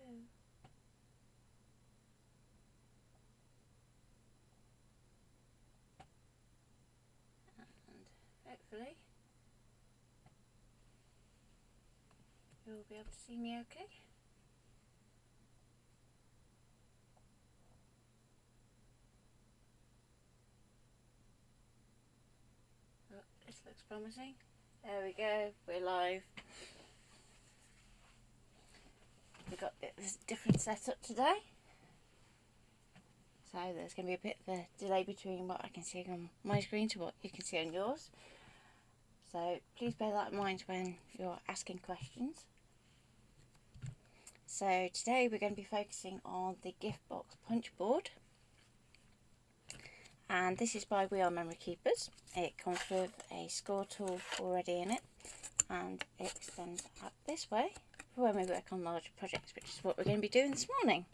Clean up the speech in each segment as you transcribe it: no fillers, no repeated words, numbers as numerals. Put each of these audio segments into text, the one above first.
And hopefully you'll be able to see me okay. Oh, this looks promising. There we go, we're live. We've got this different setup today, so there's going to be a bit of a delay between what I can see on my screen to what you can see on yours, so please bear that in mind when you're asking questions. So today we're going to be focusing on the gift box punch board, and this is by We Are Memory Keepers. It comes with a score tool already in it, and it extends out this way for when we work on larger projects, which is what we're going to be doing this morning.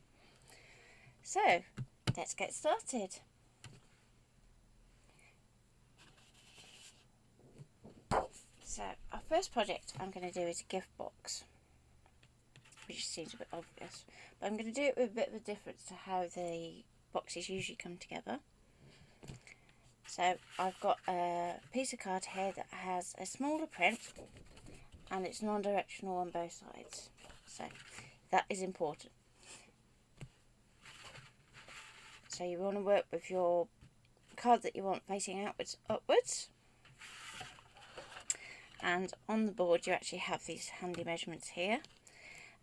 So let's get started. So our first project I'm going to do is a gift box, which seems a bit obvious, but I'm going to do it with a bit of a difference to how the boxes usually come together. So I've got a piece of card here that has a smaller print and it's non-directional on both sides, so that is important. So you want to work with your card that you want facing outwards, upwards, and on the board you actually have these handy measurements here,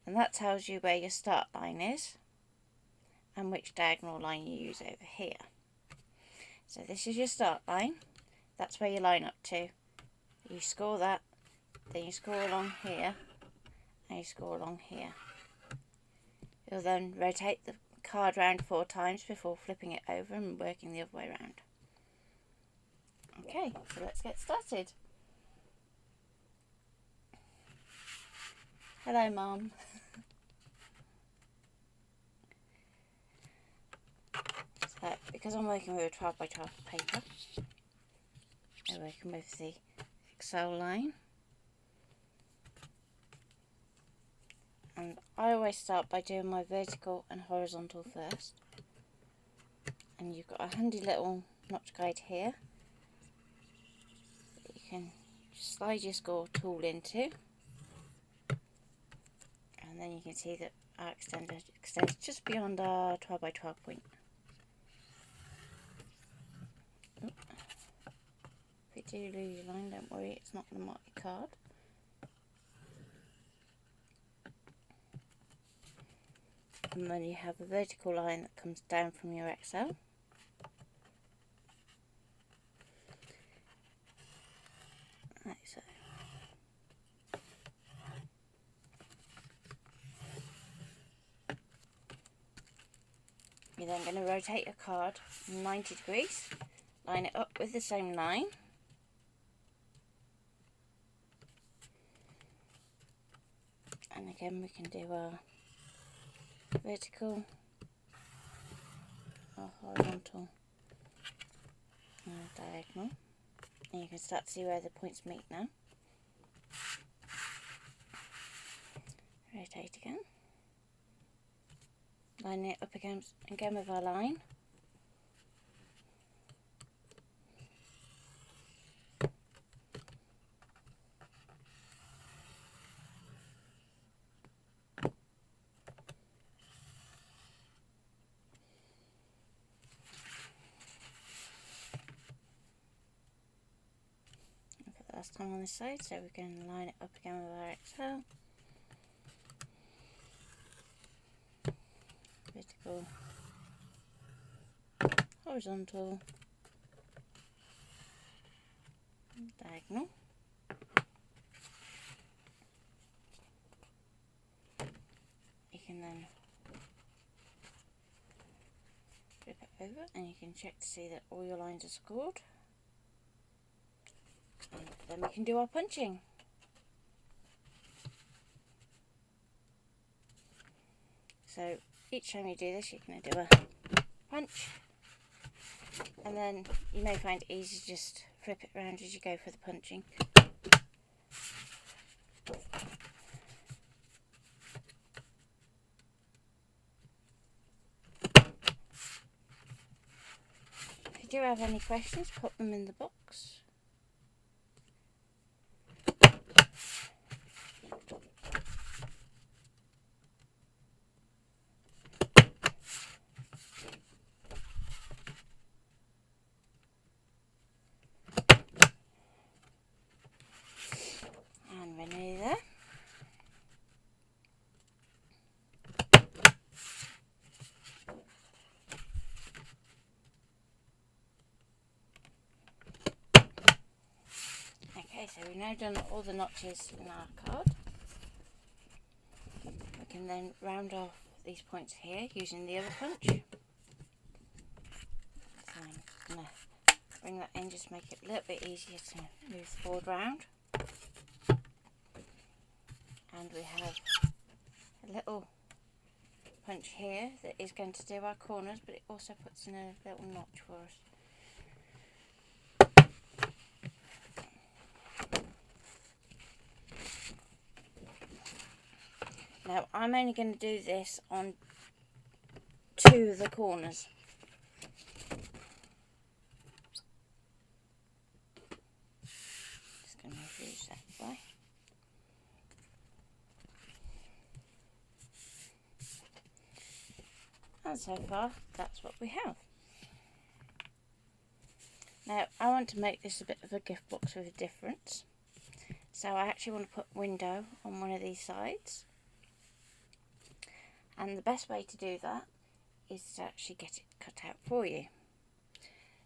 and that tells you where your start line is and which diagonal line you use over here. So this is your start line, that's where you line up to. You score that, then you score along here, and you score along here. You'll then rotate the card round 4 times before flipping it over and working the other way around. Okay, so let's get started. Hello, Mum. So, because I'm working with a 12 by 12 paper, I'm working with the Excel line. And I always start by doing my vertical and horizontal first. And you've got a handy little notch guide here that you can just slide your score tool into. And then you can see that our extender extends just beyond our 12 by 12 point. If you do lose your line, don't worry, it's not going to mark your card. And then you have a vertical line that comes down from your Excel. Like so. You're then going to rotate your card 90 degrees, line it up with the same line. And again we can do our vertical, our horizontal, and our diagonal. And you can start to see where the points meet now. Rotate again. Line it up again with our line. Last time on this side, so we can line it up again with our Excel. Vertical, horizontal, diagonal. You can then flip it over and you can check to see that all your lines are scored. And then we can do our punching. So each time you do this, you're going to do a punch, and then you may find it easy to just flip it around as you go for the punching. do have any questions, put them in the box. And we're nearly there. Okay, so we've now done all the notches in our card. We can then round off these points here using the other punch. So I'm going to bring that in, just make it a little bit easier to move the board round. And we have a little punch here that is going to do our corners, but it also puts in a little notch for us. Now I'm only going to do this on 2 of the corners. Just going to move these that way. And so far that's what we have. Now I want to make this a bit of a gift box with a difference. So I actually want to put window on one of these sides. And the best way to do that is to actually get it cut out for you.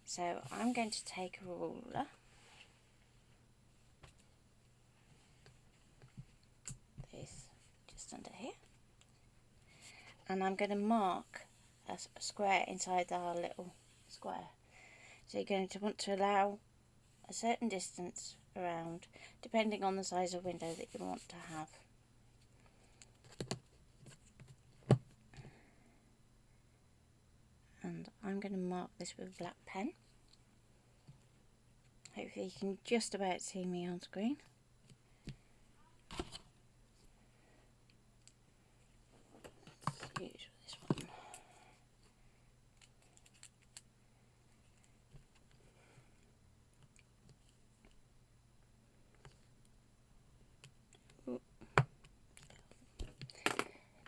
So I'm going to take a ruler. This just under here. And I'm going to mark a square inside our little square. So you're going to want to allow a certain distance around, depending on the size of window that you want to have. And I'm going to mark this with a black pen. Hopefully you can just about see me on screen. Let's use this one. Ooh.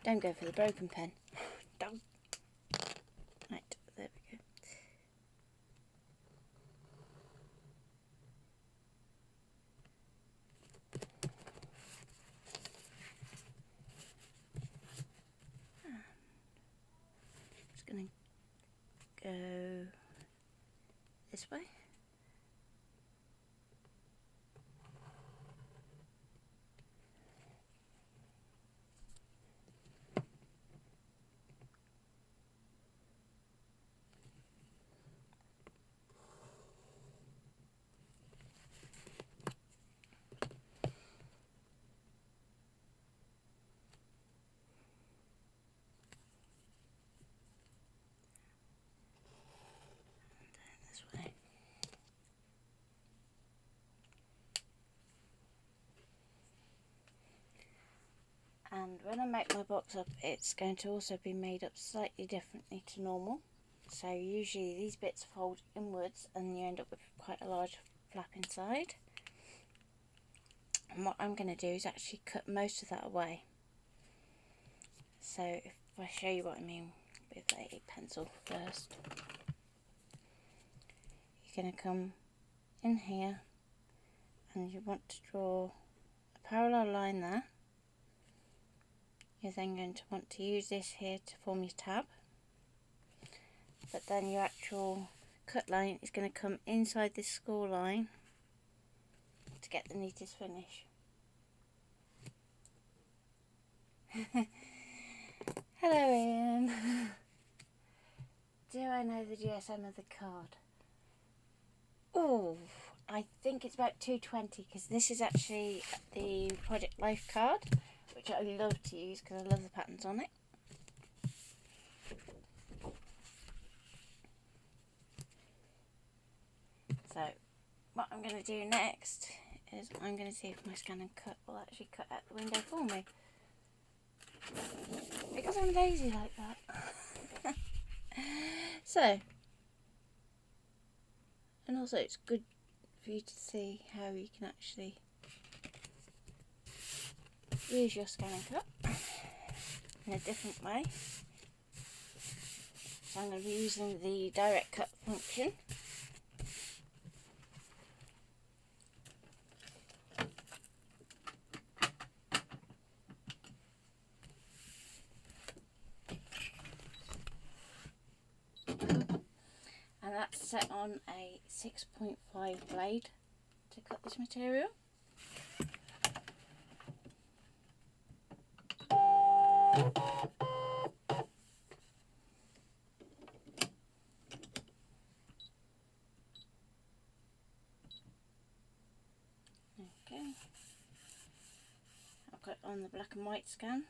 Don't go for the broken pen. Don't. Right, there we go. Just going to go this way. This way. And when I make my box up, it's going to also be made up slightly differently to normal. So usually these bits fold inwards and you end up with quite a large flap inside. And what I'm going to do is actually cut most of that away. So if I show you what I mean with a pencil first. You're going to come in here and you want to draw a parallel line there. You're then going to want to use this here to form your tab. But then your actual cut line is going to come inside this score line to get the neatest finish. Hello Ian. Do I know the GSM of the card? Oh, I think it's about 220 because this is actually the Project Life card, which I love to use because I love the patterns on it. So what I'm going to do next is I'm going to see if my scan and cut will actually cut out the window for me. Because I'm lazy like that. So and also it's good for you to see how you can actually use your scanning cup in a different way. So I'm going to be using the direct cut function. And that's set on a 6.5 blade to cut this material. Okay, I've got it on the black and white scan.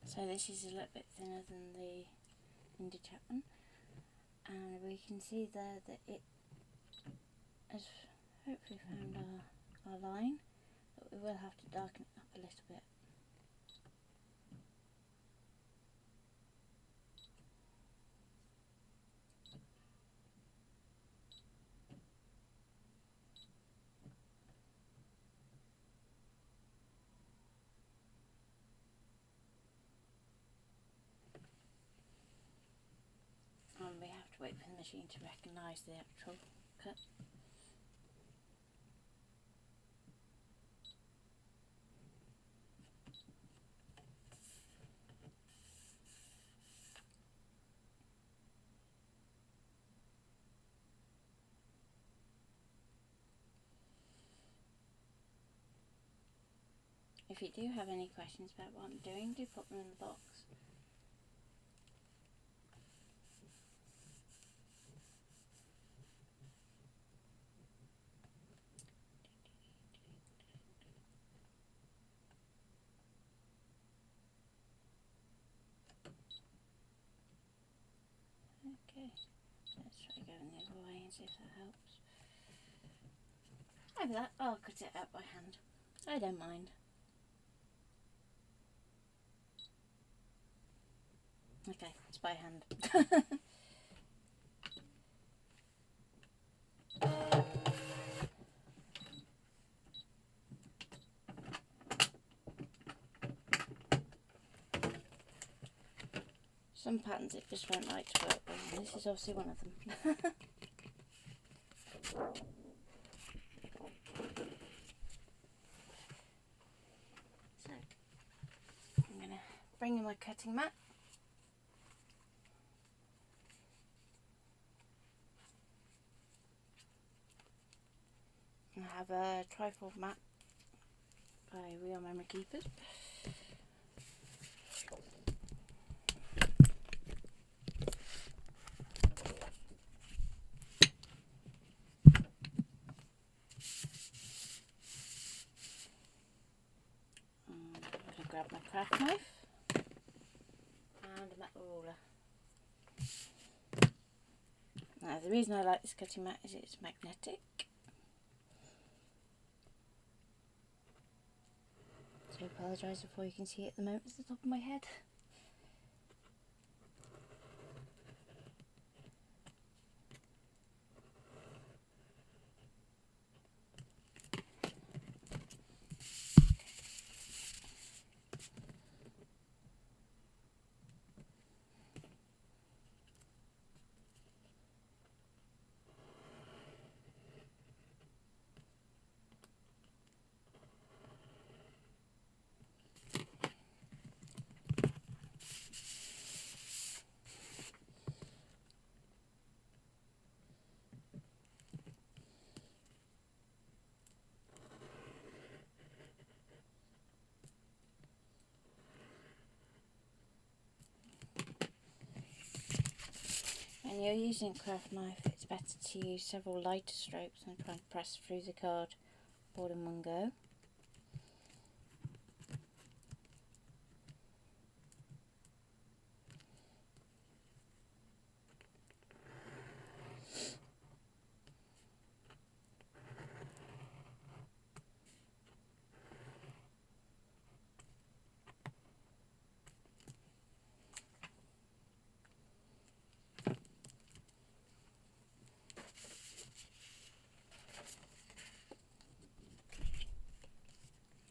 So this is a little bit thinner than the India Chapman, and we can see there that it has hopefully found our line, but we will have to darken it up a little bit. And we have to wait for the machine to recognise the actual cut. If you do have any questions about what I'm doing, do put them in the box. Okay, let's try going the other way and see if that helps. Like that, I'll cut it out by hand. I don't mind. Okay, it's by hand. Some patterns it just won't like to work with, and this is obviously one of them. So, I'm going to bring in my cutting mat. I have a trifold mat by Real Memory Keepers. I'm going to grab my craft knife and a metal ruler. Now the reason I like this cutting mat is it's magnetic. So I apologise before you can see it at the moment, it's the top of my head. When you're using a craft knife, it's better to use several lighter strokes than trying to press through the card all in one go.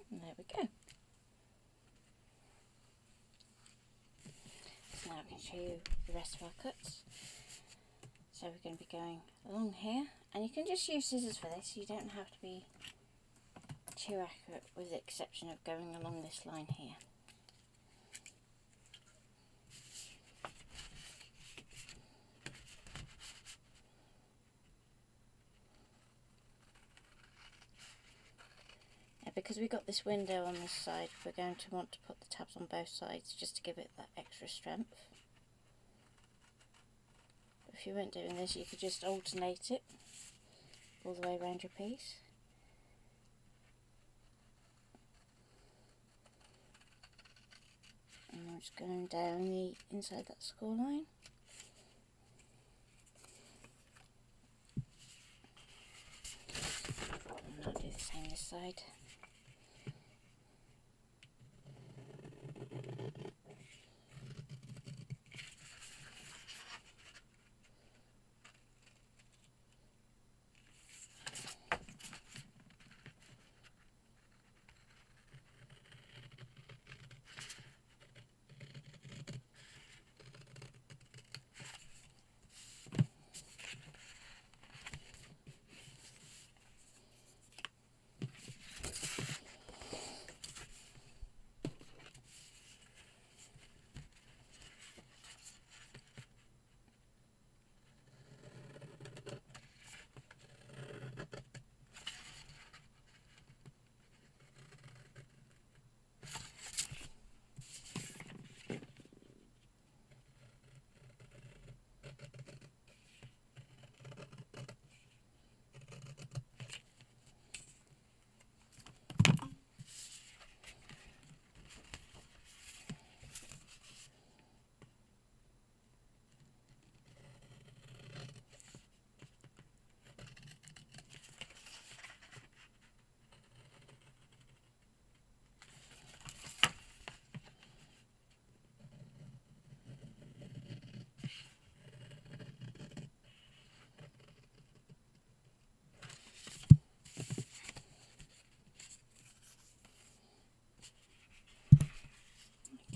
And there we go. So now I can show you the rest of our cuts. So we're going to be going along here, and you can just use scissors for this. You don't have to be too accurate, with the exception of going along this line here. Because we've got this window on this side, we're going to want to put the tabs on both sides just to give it that extra strength. If you weren't doing this, you could just alternate it all the way around your piece. And I'm just going down the inside that score line. And I'll do the same this side.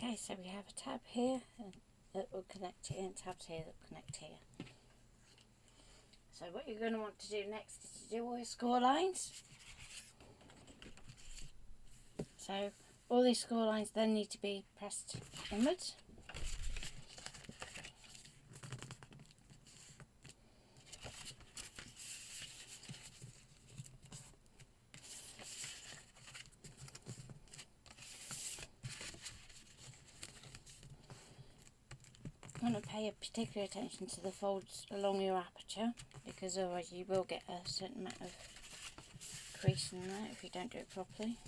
Okay, so we have a tab here that will connect here and tabs here that will connect here. So what you're going to want to do next is to do all your score lines. So all these score lines then need to be pressed inwards. You want to pay particular attention to the folds along your aperture, because otherwise you will get a certain amount of crease in there if you don't do it properly.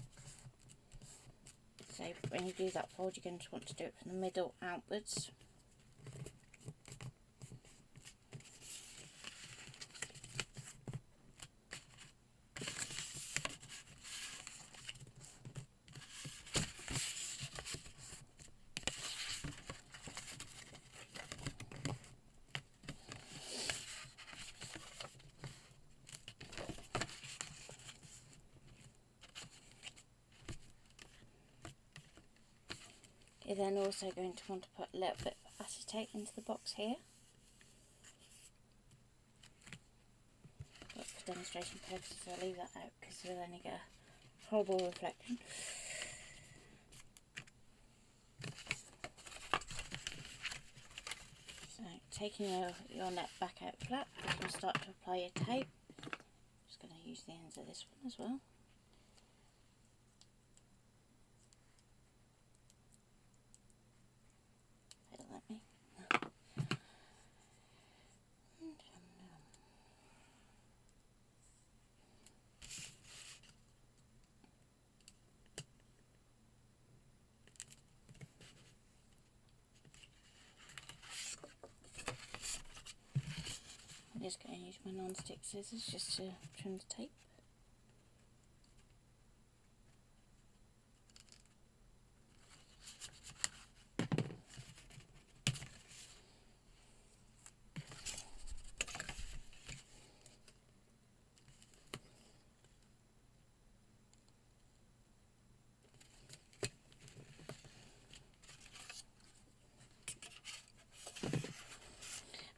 So when you do that fold, you're going to want to do it from the middle outwards. You're then also going to want to put a little bit of acetate into the box here. But for demonstration purposes, I'll leave that out because you'll only get a horrible reflection. So taking your net back out flat, you can start to apply your tape. I'm just going to use the ends of this one as well. It'll let me. just going to use my non-stick scissors just to trim the tape.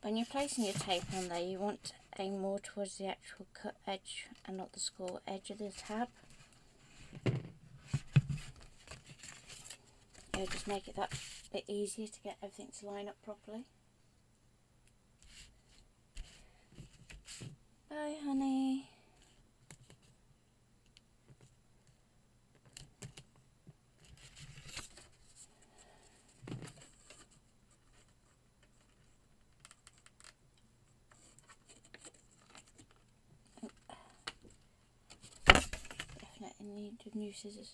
When you're placing your tape on there, you want to aim more towards the actual cut edge and not the score edge of the tab. It'll just make it that bit easier to get everything to line up properly. Bye, honey. Definitely need new scissors.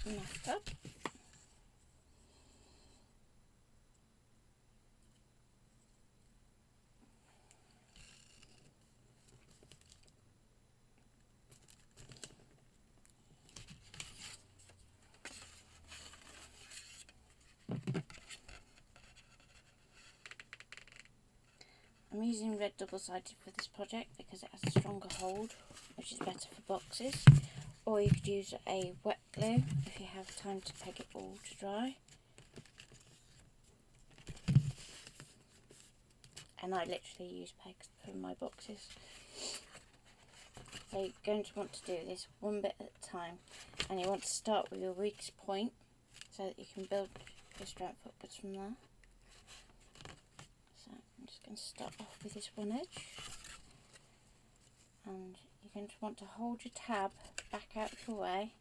Enough up. I'm using red double-sided for this project because it has a stronger hold, which is better for boxes. Or you could use a wet glue if you have time to peg it all to dry. And I literally use pegs for my boxes. So you're going to want to do this one bit at a time, and you want to start with your weakest point so that you can build your strength upwards from there. So I'm just going to start off with this one edge, and you're going to want to hold your tab back out of your way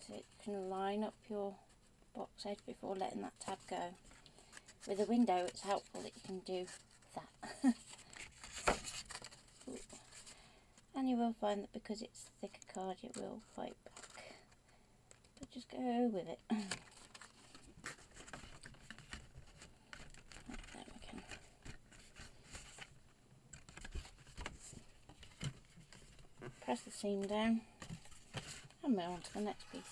so you can line up your box edge before letting that tab go. With a window it's helpful that you can do that. And you will find that because it's thicker card it will fight back, but just go with it. There we can. Press the seam down and move on to the next piece.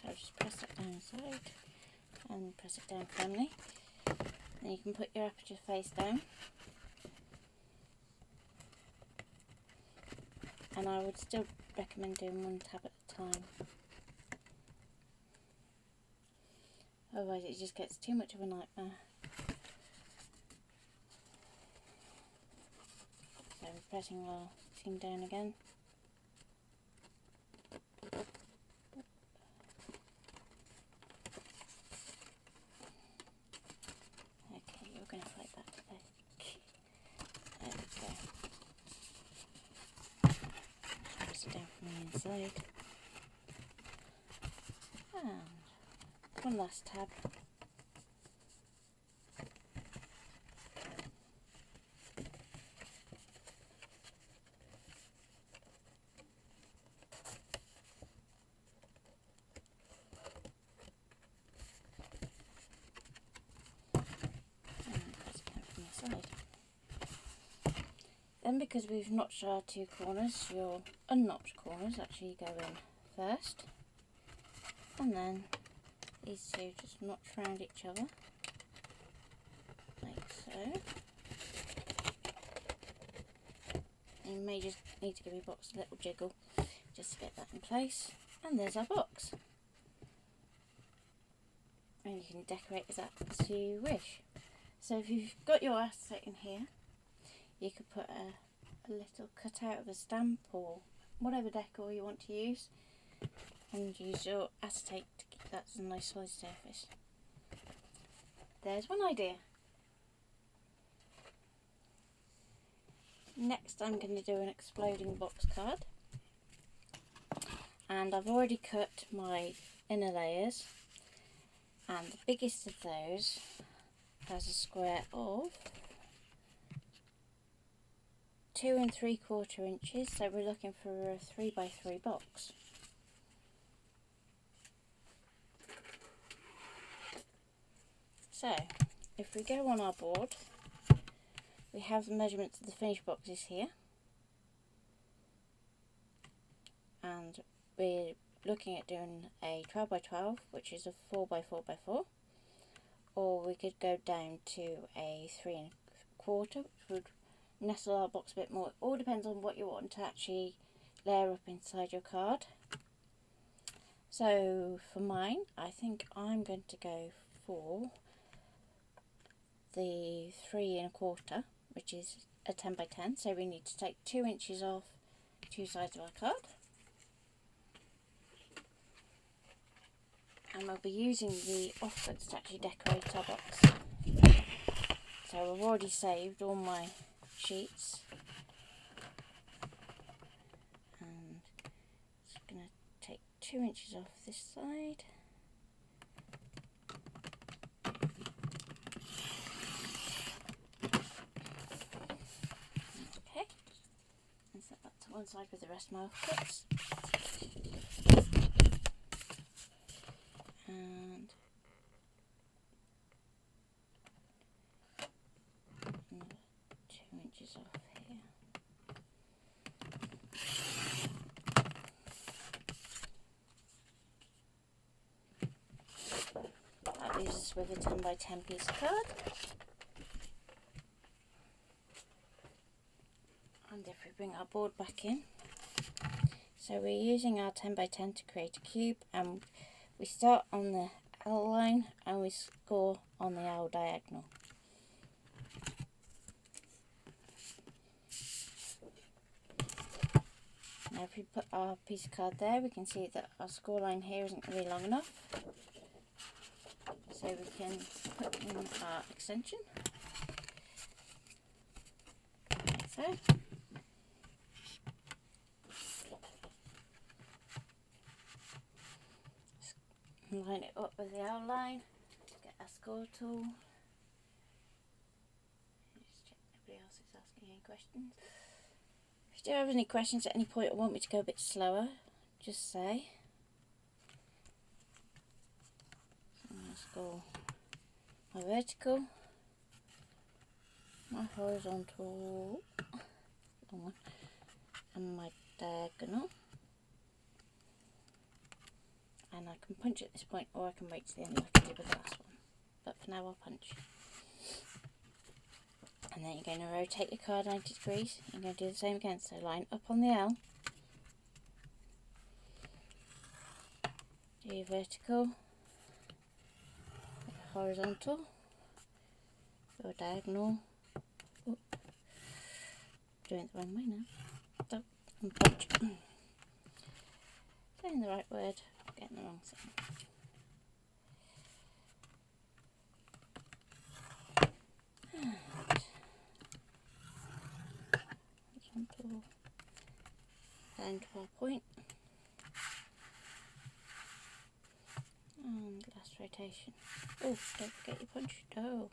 So just press that down inside and press it down firmly. Then you can put your aperture face down. And I would still recommend doing one tab at a time. Otherwise it just gets too much of a nightmare. So I'm pressing our seam down again. Okay, you're going to fight back today. There we go. Press it down from the inside. And one last tab. Then, because we've notched our two corners, your unnotched corners actually go in first, and then these two just notch around each other, like so. And you may just need to give your box a little jiggle just to get that in place, and there's our box. And you can decorate as you wish. So if you've got your acetate in here, you could put a little cutout of a stamp or whatever decor you want to use, and use your acetate to keep that as a nice solid surface. There's one idea. Next I'm going to do an exploding box card, and I've already cut my inner layers, and the biggest of those has a square of 2 3/4 inches, so we're looking for a 3 by 3 box. So if we go on our board, we have the measurements of the finished boxes here, and we're looking at doing a 12 by 12, which is a 4 by 4 by 4, or we could go down to a 3 1/4, which would nestle our box a bit more. It all depends on what you want to actually layer up inside your card. So for mine, I think I'm going to go for the 3 1/4, which is a 10 by 10, so we need to take 2 inches off 2 sides of our card. And we'll be using the offcuts to actually decorate our box. So I've already saved all my sheets, and just going to take 2 inches off this side. Okay, and set that to one side with the rest of my offcuts. And another 2 inches off here. That leaves us with a 10 by 10 piece of card. And if we bring our board back in, so we're using our 10 by 10 to create a cube, and we start on the L line and we score on the L diagonal. Now if we put our piece of card there, we can see that our score line here isn't really long enough, so we can put in our extension, like so. Line it up with the outline, get our score tool. Just check nobody else is asking any questions. If you do have any questions at any point or want me to go a bit slower, just say. So I'm going to score my vertical, my horizontal, long one, and my diagonal. And I can punch at this point, or I can wait to the end like I did with the last one. But for now I'll punch. And then you're going to rotate your card 90 degrees. You're going to do the same again. So line up on the L. Do your vertical. Your horizontal. Your diagonal. Oop. Doing it the wrong way now. Stop and punch. Saying the right word. Getting the wrong thing. Horizontal. Then to our point. And last rotation. Oh, don't forget your punch. Oh.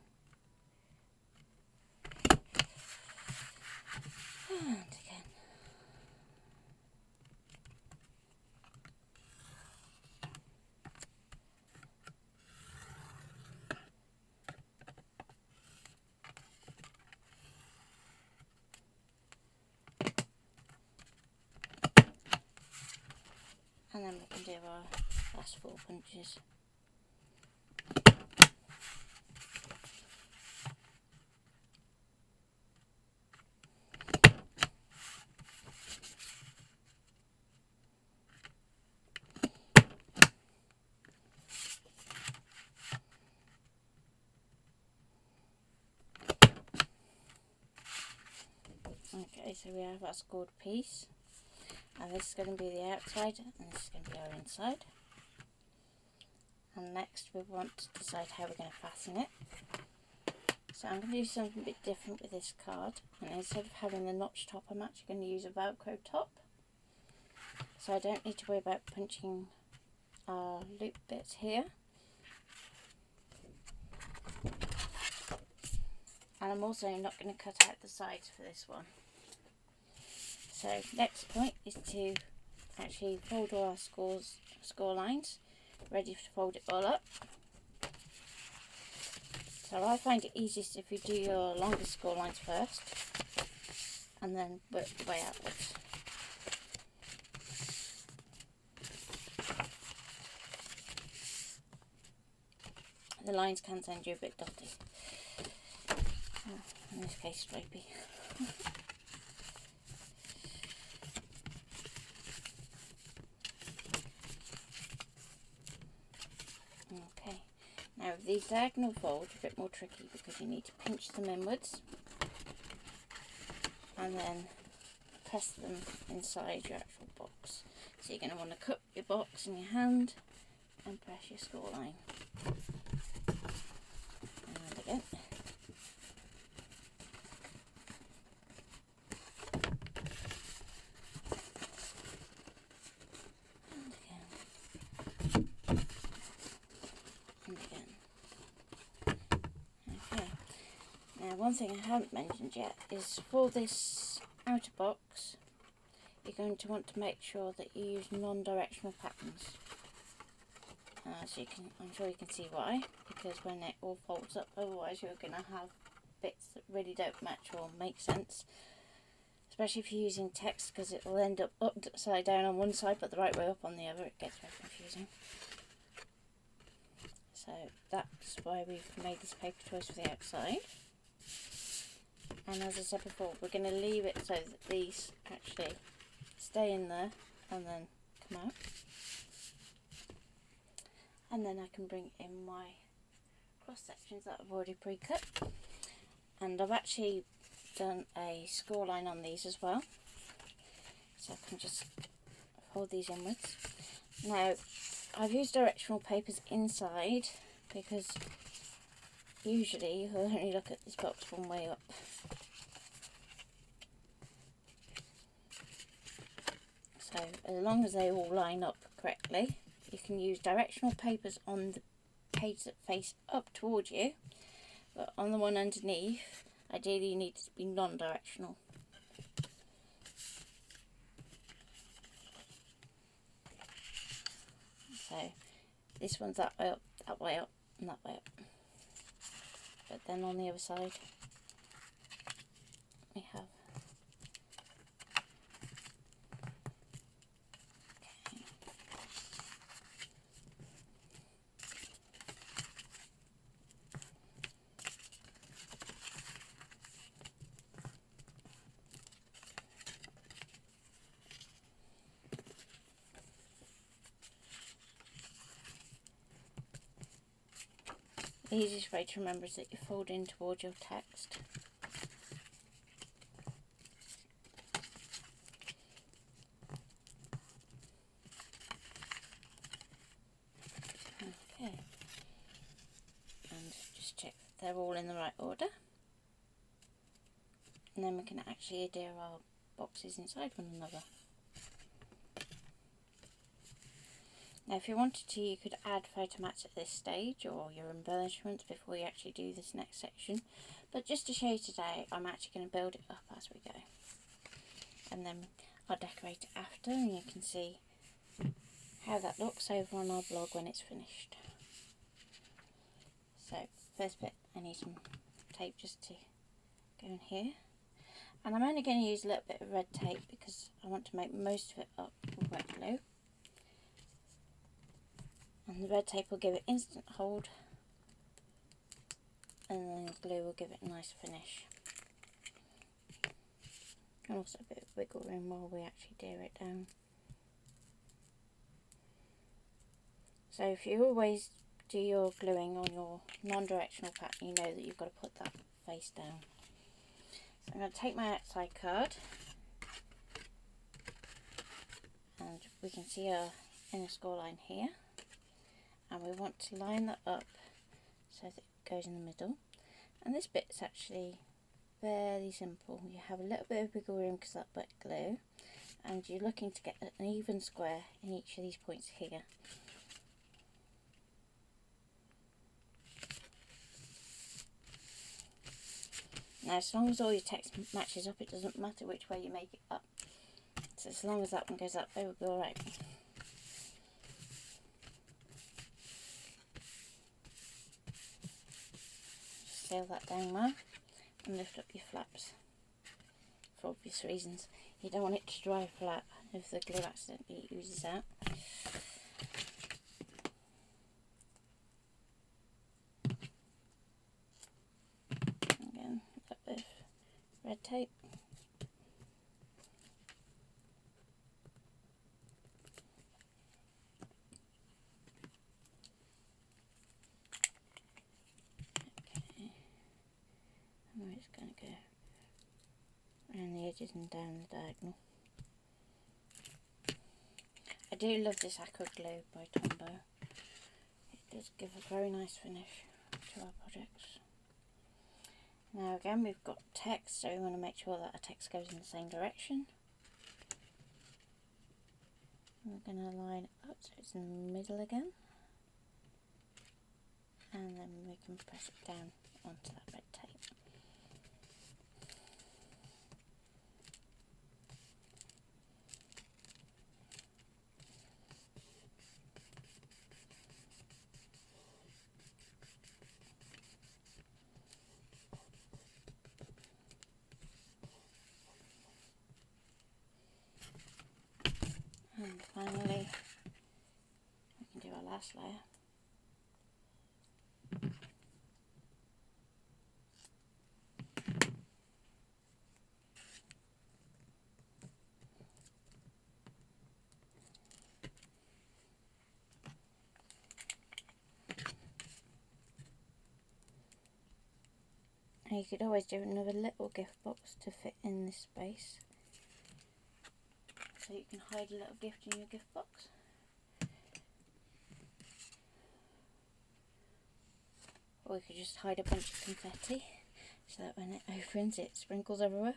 And again. And then we can do our last 4 punches. Okay, so we have our scored piece. And this is going to be the outside, and this is going to be our inside. And next we want to decide how we're going to fasten it. So I'm going to do something a bit different with this card, and instead of having the notch top, I'm actually going to use a Velcro top. So I don't need to worry about punching our loop bits here. And I'm also not going to cut out the sides for this one. So next point is to actually fold all our score lines, ready to fold it all up. So I find it easiest if you do your longest score lines first and then work your way outwards. The lines can send you a bit dotty. In this case, stripey. Okay, now these diagonal folds are a bit more tricky because you need to pinch them inwards and then press them inside your actual box. So you're going to want to cup your box in your hand and press your score line. And again. One thing I haven't mentioned yet is for this outer box, you're going to want to make sure that you use non-directional patterns. So I'm sure you can see why, because when it all folds up, otherwise you're going to have bits that really don't match or make sense. Especially if you're using text, because it will end up upside down on one side but the right way up on the other. It gets very confusing. So that's why we've made this paper choice for the outside. And as I said before, we're going to leave it so that these actually stay in there and then come out. And then I can bring in my cross sections that I've already pre-cut. And I've actually done a score line on these as well. So I can just fold these inwards. Now, I've used directional papers inside because usually you'll only look at this box one way up. So as long as they all line up correctly, you can use directional papers on the page that face up towards you, but on the one underneath, ideally you need to be non-directional. So this one's that way up, and that way up. But then on the other side, we have the easiest way to remember is that you fold in towards your text. Okay. And just check that they're all in the right order. And then we can actually adhere our boxes inside one another. Now if you wanted to, you could add photo mats at this stage or your embellishments before you actually do this next section, but just to show you today, I'm actually going to build it up as we go, and then I'll decorate it after and you can see how that looks over on our blog when it's finished. So first bit, I need some tape just to go in here, and I'm only going to use a little bit of red tape because I want to make most of it up with wet glue. And the red tape will give it instant hold, and then the glue will give it a nice finish. And also a bit of wiggle room while we actually adhere it down. So if you always do your gluing on your non-directional pattern, you know that you've got to put that face down. So I'm going to take my outside card, and we can see our inner score line here. And we want to line that up so that it goes in the middle, And this bit's actually fairly simple. You have a little bit of wiggle room because that wet glue, and you're looking to get an even square in each of these points here. Now, as long as all your text matches up, it doesn't matter which way you make it up. So as long as that one goes up, they will be alright. Seal that down well and lift up your flaps for obvious reasons. You don't want it to dry flat if the glue accidentally oozes out. Again, a bit of red tape. Okay, and we're just going to go around the edges and down the diagonal. I do love this aqua glue by Tombow. It does give a very nice finish to our projects. Now again, we've got text, so we want to make sure that our text goes in the same direction. We're going to line it up so it's in the middle again, and then we can press it down onto that red tape. And finally, we can do our last layer. And you could always do another little gift box to fit in this space, so you can hide a little gift in your gift box. Or you could just hide a bunch of confetti so that when it opens it sprinkles everywhere.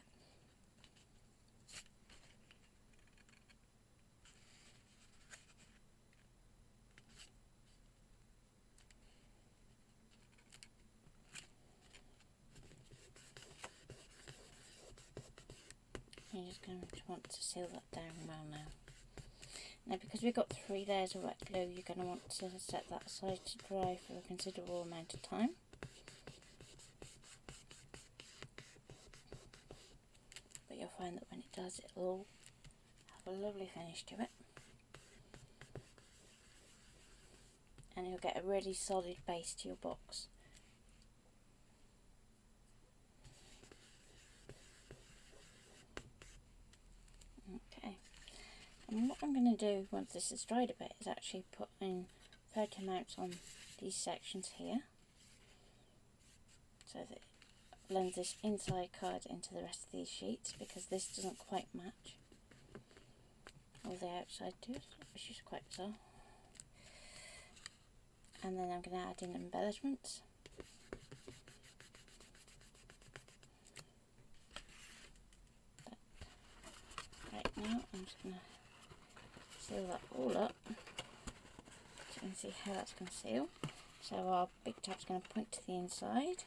You're just going to want to seal that down well now. Now, because we've got 3 layers of wet glue, you're going to want to set that aside to dry for a considerable amount of time. But you'll find that when it does, it'll have a lovely finish to it. And you'll get a really solid base to your box. Okay. And what I'm going to do once this is dried a bit is actually put in photo mounts on these sections here, so that it blends this inside card into the rest of these sheets, because this doesn't quite match all the outside to it, which is quite bizarre. And then I'm going to add in embellishments. But right now I'm just going to seal that all up so you can see how that's going to seal. So our big tab's going to point to the inside,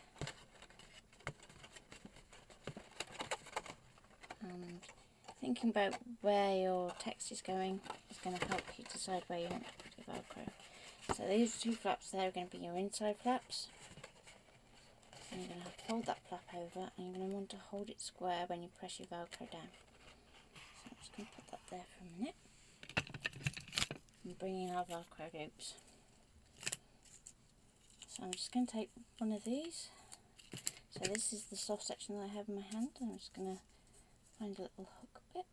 and thinking about where your text is going is going to help you decide where you want to put your Velcro. So these 2 flaps there are going to be your inside flaps, and you're going to fold that flap over, and you're going to want to hold it square when you press your Velcro down. So I'm just going to put that there for a minute and bring in our Velcro loops. So I'm just going to take one of these. So this is the soft section that I have in my hand. I'm just going to find a little hook bit.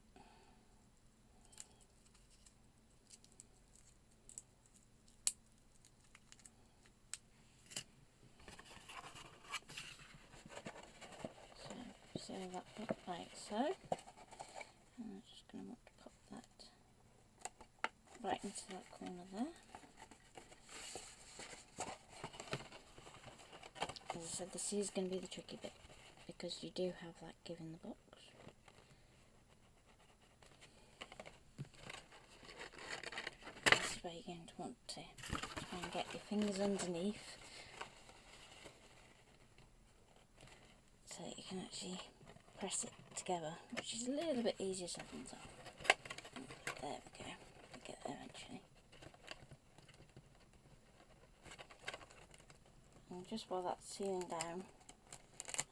So seal that up like so. And I'm just going to want to pop that right into that corner there. As I said, this is going to be the tricky bit because you do have that give in the box. This is where you're going to want to try and get your fingers underneath so that you can actually press it together, which is a little bit easier said than done. There we go, we get there eventually. And just while that's sealing down,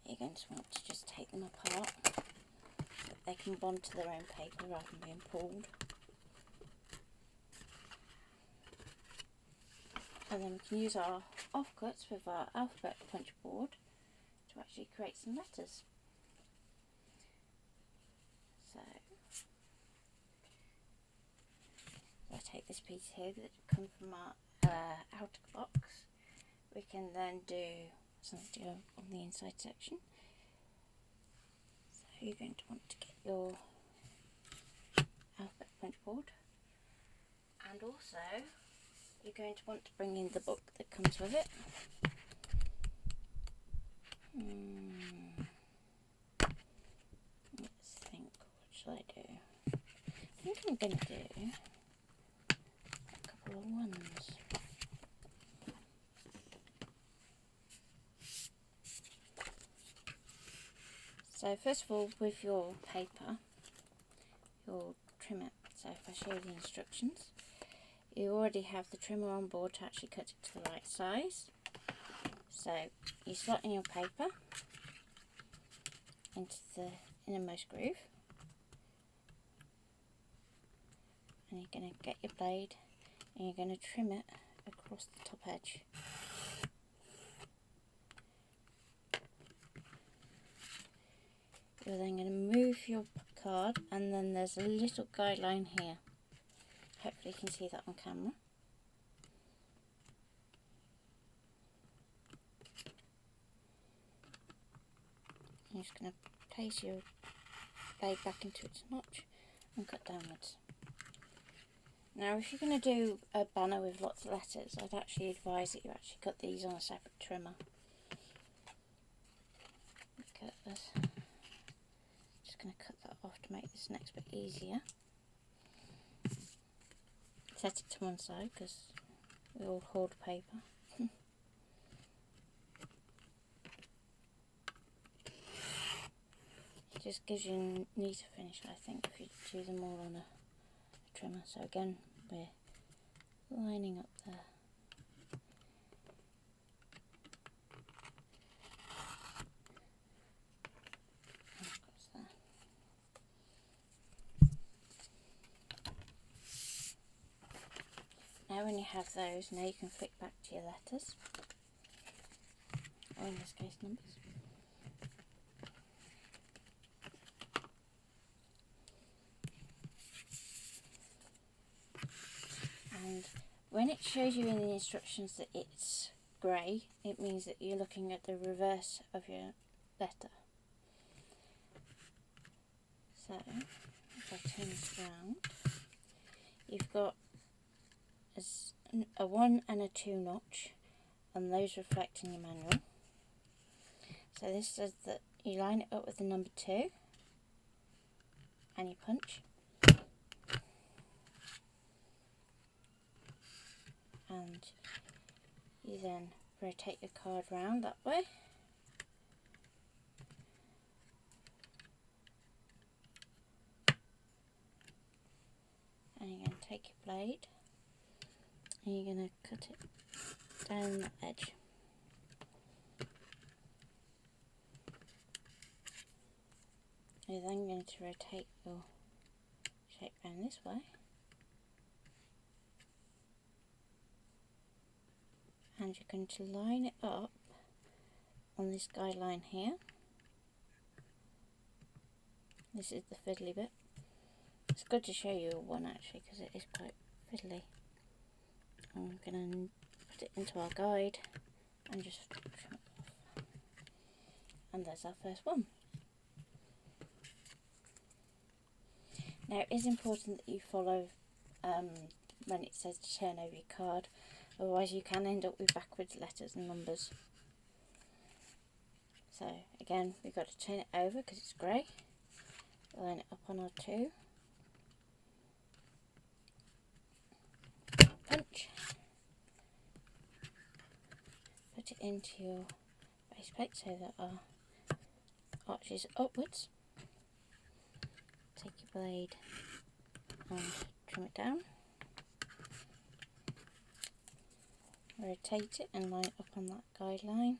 you're going to want to just take them apart so that they can bond to their own paper rather than being pulled. And then we can use our offcuts with our alphabet punch board to actually create some letters. So I take this piece here that comes from our outer box. We can then do something to go on the inside section. So you're going to want to get your alphabet punch board, and also you're going to want to bring in the book that comes with it. Let's think, what should I do? I think I'm going to do a couple of ones. So first of all, with your paper, you'll trim it. So if I show you the instructions, you already have the trimmer on board to actually cut it to the right size. So you slot in your paper into the innermost groove, and you're going to get your blade and you're going to trim it across the top edge. You're then going to move your card, and then there's a little guideline here. Hopefully you can see that on camera. I'm just going to place your blade back into its notch and cut downwards. Now if you're going to do a banner with lots of letters, I'd actually advise that you actually cut these on a separate trimmer. Because just going to cut that off to make this next bit easier. Set it to one side because we all hoard paper. It just gives you a neater finish, I think, if you do them all on a trimmer. So again, we're lining up there. Now when you have those, now you can flick back to your letters, or in this case numbers. And when it shows you in the instructions that it's grey, it means that you're looking at the reverse of your letter. So if I turn this around, you've got a 1 and a 2 notch, and those reflect in your manual. So this says that you line it up with the number 2 and you punch, and you then rotate your card round that way, and you're going to take your blade and you're going to cut it down the edge. You're then going to rotate your shape round this way, and you're going to line it up on this guideline here. This is the fiddly bit. It's good to show you a 1 actually, because it is quite fiddly. I'm going to put it into our guide and just trim it off. And there's our first one. Now it is important that you follow when it says to turn over your card, otherwise you can end up with backwards letters and numbers. So again, we've got to turn it over because it's grey. Line it up on our 2. Punch. Put it into your base plate so that our arch is upwards. Take your blade and trim it down. Rotate it and line it up on that guideline.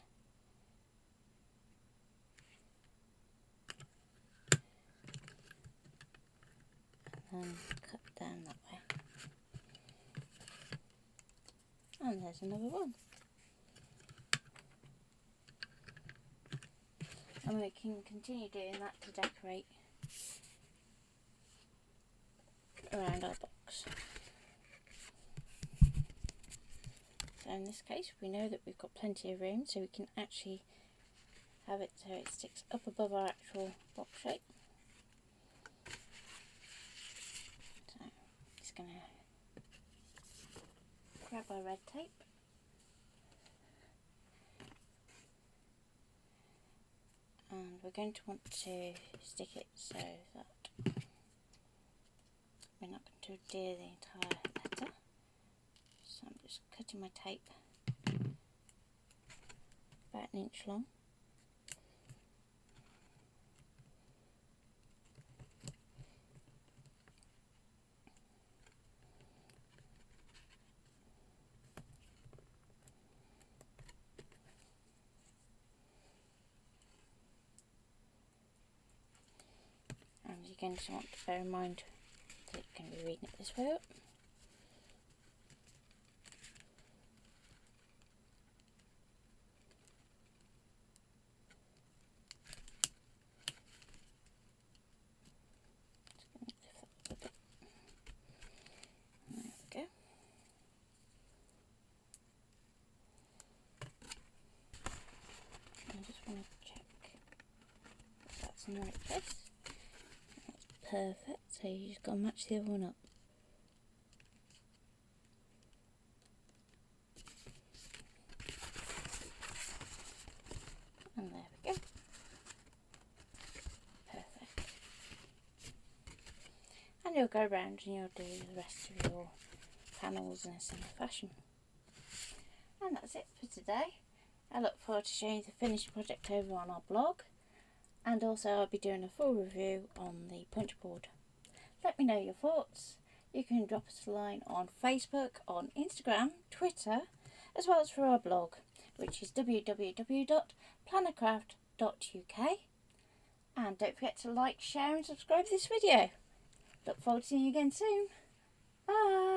And then cut down that way. And there's another one. And we can continue doing that to decorate around our box. So in this case we know that we've got plenty of room, so we can actually have it so it sticks up above our actual box shape. So I'm just going to grab our red tape. And we're going to want to stick it so that we're not going to adhere the entire letter. So I'm just cutting my tape about 1 inch long. And you're going to want to bear in mind that you're going to be reading it this way up. In the right place. That's perfect, so you just got to match the other one up. And there we go. Perfect. And you'll go around and you'll do the rest of your panels in a similar fashion. And that's it for today. I look forward to showing you the finished project over on our blog. And also I'll be doing a full review on the punch board. Let me know your thoughts. You can drop us a line on Facebook, on Instagram, Twitter, as well as through our blog, which is www.plannercraft.uk. And don't forget to like, share and subscribe to this video. Look forward to seeing you again soon. Bye!